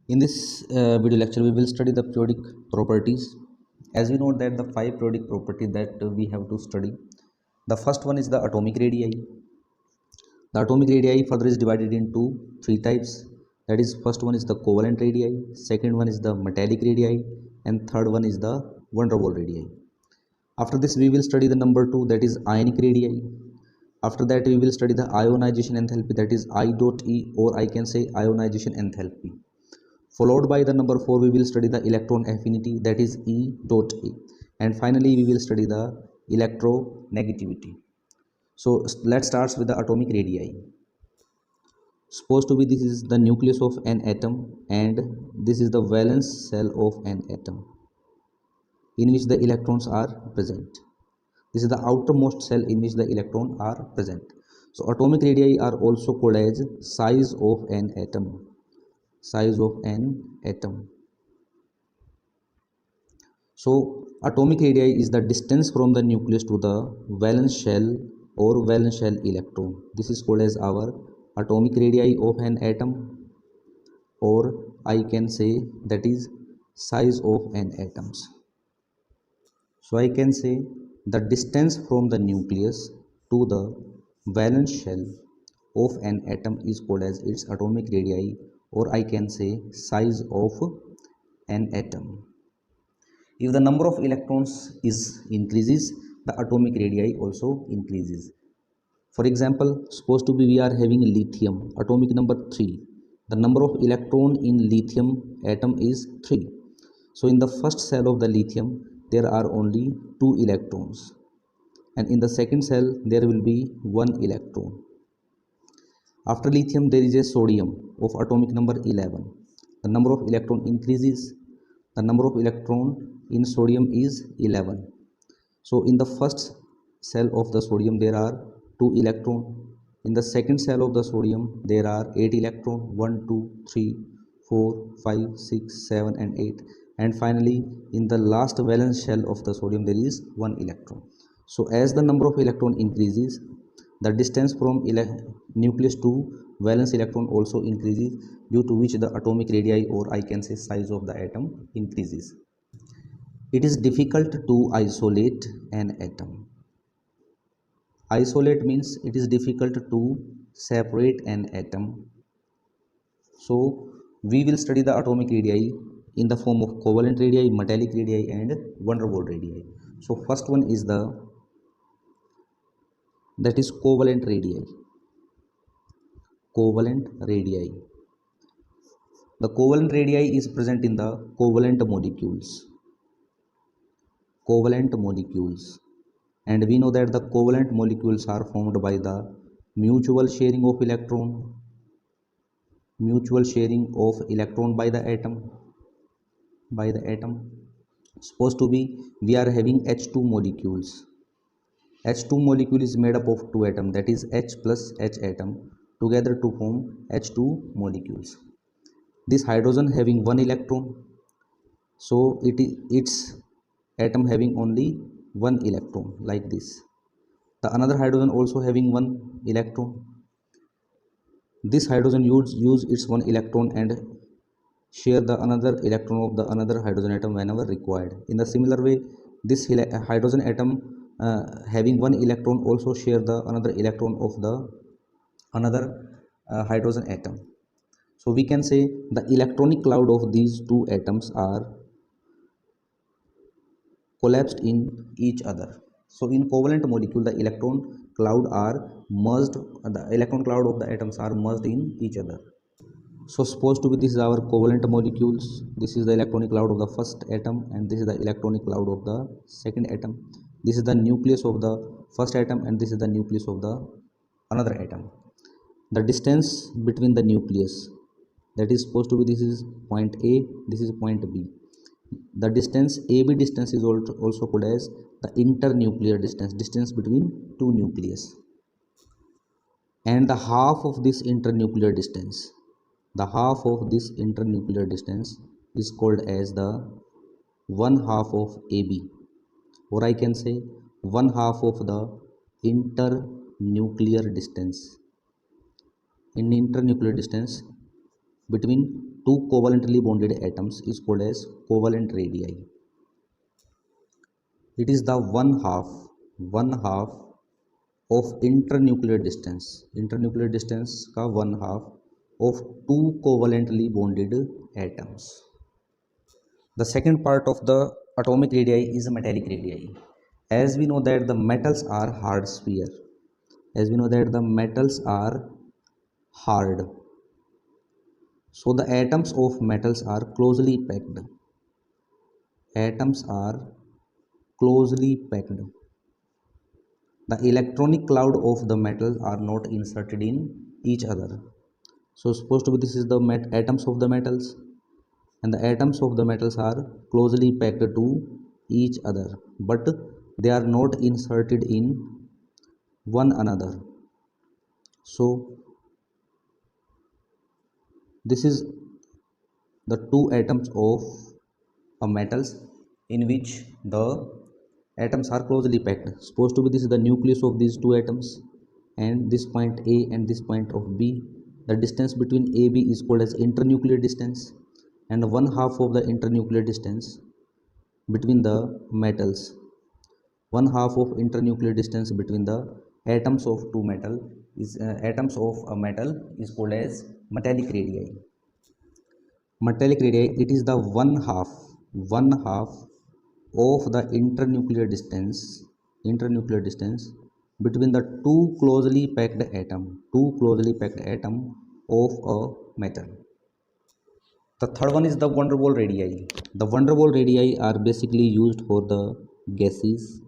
In this video lecture, we will study the periodic properties. As we know that the five periodic properties that we have to study. The first one is the atomic radii. The atomic radii further is divided into three types. That is, first one is the covalent radii, second one is the metallic radii, and third one is the van der Waals radii. After this, we will study the number two, that is ionic radii. After that, we will study the ionization enthalpy, that is I dot E, or I can say ionization enthalpy. Followed by the number 4, we will study the electron affinity, that is E dot A. And finally, we will study the electronegativity. So let's start with the atomic radii. Supposed to be this is the nucleus of an atom, and this is the valence cell of an atom in which the electrons are present. This is the outermost cell in which the electrons are present. So atomic radii are also called as size of an atom. Size of an atom. So atomic radii is the distance from the nucleus to the valence shell or valence shell electron. This is called as our atomic radii of an atom, or I can say that is size of an atoms. So I can say the distance from the nucleus to the valence shell of an atom is called as its atomic radii, or I can say size of an atom. If the number of electrons increases, the atomic radii also increases. For example, supposed to be we are having lithium, atomic number 3. The number of electron in lithium atom is 3. So in the first cell of the lithium, there are only 2 electrons. And in the second cell, there will be 1 electron. After lithium, there is a sodium of atomic number 11. The number of electron increases. The number of electron in sodium is 11. So in the first cell of the sodium, there are 2 electrons. In the second cell of the sodium, there are 8 electrons. 1, 2, 3, 4, 5, 6, 7 and 8. And finally, in the last valence shell of the sodium, there is 1 electron. So as the number of electron increases, the distance from nucleus to valence electron also increases, due to which the atomic radii, or I can say size of the atom, increases. It is difficult to isolate an atom. Isolate means it is difficult to separate an atom. So we will study the atomic radii in the form of covalent radii, metallic radii and van der Waals radii. So first one is that is covalent radii. Covalent radii. The covalent radii is present in the covalent molecules. Covalent molecules. And we know that the covalent molecules are formed by the mutual sharing of electron. Mutual sharing of electron by the atom. Supposed to be we are having H2 molecules. H2 molecule is made up of 2 atoms, that is H plus H atom, together to form H2 molecules. This hydrogen having 1 electron, so its atom having only 1 electron, like this. The another hydrogen also having 1 electron. This hydrogen use its 1 electron and share the another electron of the another hydrogen atom whenever required. In the similar way, this hydrogen atom having 1 electron also share the another electron of the another hydrogen atom. So we can say the electronic cloud of these two atoms are collapsed in each other. So in covalent molecule, the electron cloud are merged, the electron cloud of the atoms are merged in each other. So supposed to be this is our covalent molecules. This is the electronic cloud of the first atom, and this is the electronic cloud of the second atom. This is the nucleus of the first atom, and this is the nucleus of the another atom. The distance between the nucleus, that is supposed to be this is point A, this is point B. The distance AB distance is also called as the internuclear distance between two nucleus. And the half of this internuclear distance, is called as the 1/2 of AB, or I can say 1/2 of the internuclear distance. In internuclear distance between two covalently bonded atoms is called as covalent radii. It is the one half of internuclear distance. Internuclear distance का one half of two covalently bonded atoms. The second part of the atomic radii is metallic radii. As we know that the metals are hard sphere. As we know that the metals are hard. So the atoms of metals are closely packed. Atoms are closely packed. The electronic cloud of the metal are not inserted in each other. So supposed to be this is the atoms of the metals, and the atoms of the metals are closely packed to each other, but they are not inserted in one another. So this is the two atoms of a metals in which the atoms are closely packed. Supposed to be this is the nucleus of these two atoms, and this point A and this point of B. The distance between AB is called as internuclear distance, and one half of the internuclear distance between the metals, one half of internuclear distance between the atoms of two metal is atoms of a metal is called as metallic radii. Metallic radii, it is the one half of the internuclear distance between the two closely packed atom of a metal. The third one is the van der Waals radii. The van der Waals radii are basically used for the gases,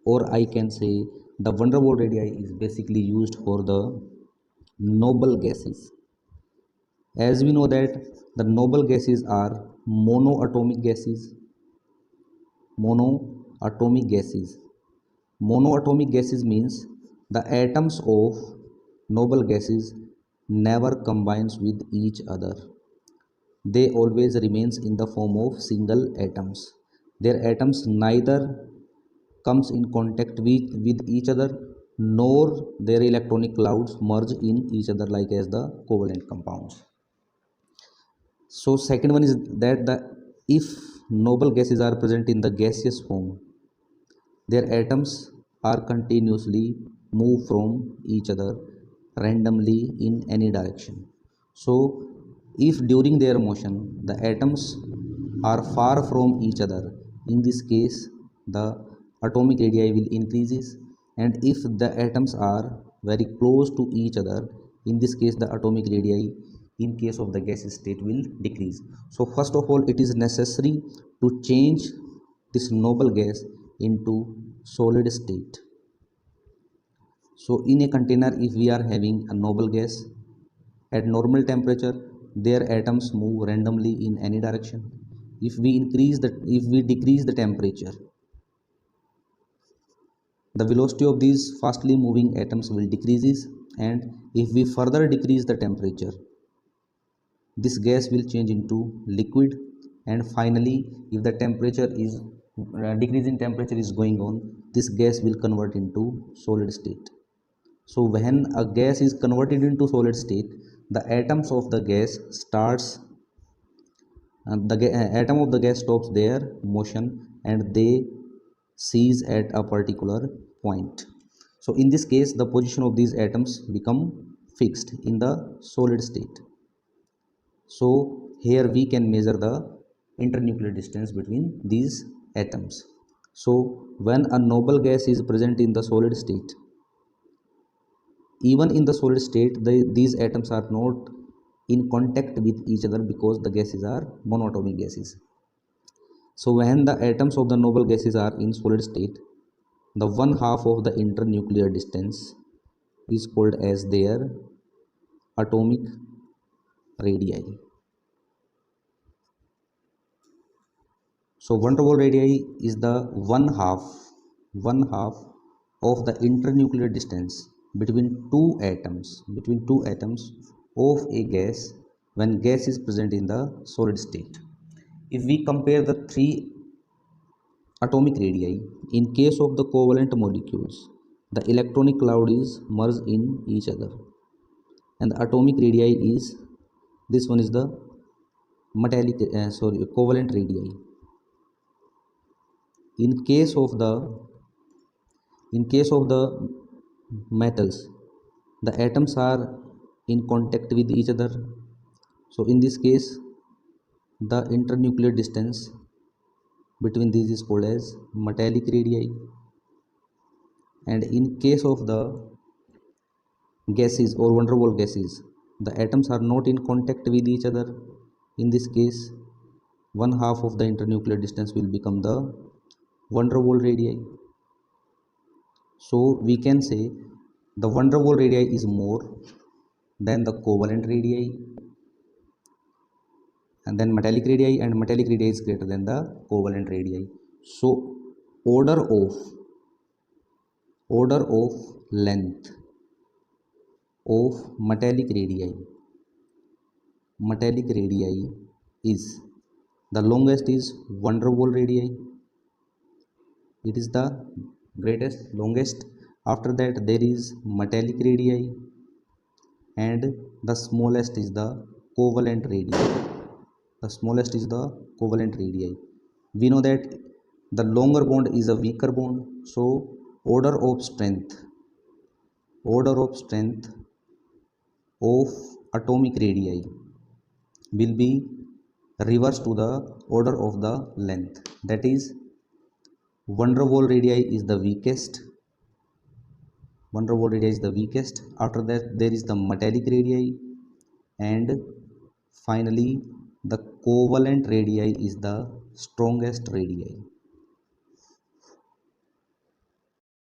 or I can say the van der Waals radii is basically used for the noble gases. As we know that the noble gases are monoatomic gases. Monoatomic gases. Monoatomic gases means the atoms of noble gases never combines with each other. They always remains in the form of single atoms. Their atoms neither comes in contact with each other, nor their electronic clouds merge in each other like as the covalent compounds. So second one is that if noble gases are present in the gaseous form, their atoms are continuously move from each other randomly in any direction. So if during their motion the atoms are far from each other, in this case the atomic radii will increases, and if the atoms are very close to each other, in this case the atomic radii in case of the gaseous state will decrease. So first of all, it is necessary to change this noble gas into solid state. So in a container, if we are having a noble gas at normal temperature, their atoms move randomly in any direction. If we decrease the temperature, the velocity of these fastly moving atoms will decreases, and if we further decrease the temperature, this gas will change into liquid, and finally if the temperature is decreasing temperature is going on, this gas will convert into solid state. So when a gas is converted into solid state, the atoms of the gas starts atom of the gas stops their motion and they cease at a particular point. So in this case the position of these atoms become fixed in the solid state. So here we can measure the internuclear distance between these atoms. So when a noble gas is present in the solid state, even in the solid state these atoms are not in contact with each other because the gases are monatomic gases. So when the atoms of the noble gases are in solid state, the one half of the internuclear distance is called as their atomic radii. So van der Waals radii is the one half of the internuclear distance between two atoms of a gas when gas is present in the solid state. If we compare the three atomic radii, in case of the covalent molecules, the electronic cloud is merged in each other, and the atomic radii is This one is the covalent radii. In case of the metals, the atoms are in contact with each other. So in this case, the internuclear distance between these is called as metallic radii. And in case of the gases or van der Waals gases, the atoms are not in contact with each other. In this case, one half of the internuclear distance will become the van der Waals radii. So we can say the van der Waals radii is more than the covalent radii, and then metallic radii, and metallic radii is greater than the covalent radii. So order of length of metallic radii is, the longest is van der Waals radii. It is the greatest, longest. After that there is metallic radii, and the smallest is the covalent radii. We know that the longer bond is a weaker bond, so order of strength of atomic radii will be reverse to the order of the length. That is, van der Waals radii is the weakest. After that there is the metallic radii, and finally the covalent radii is the strongest radii.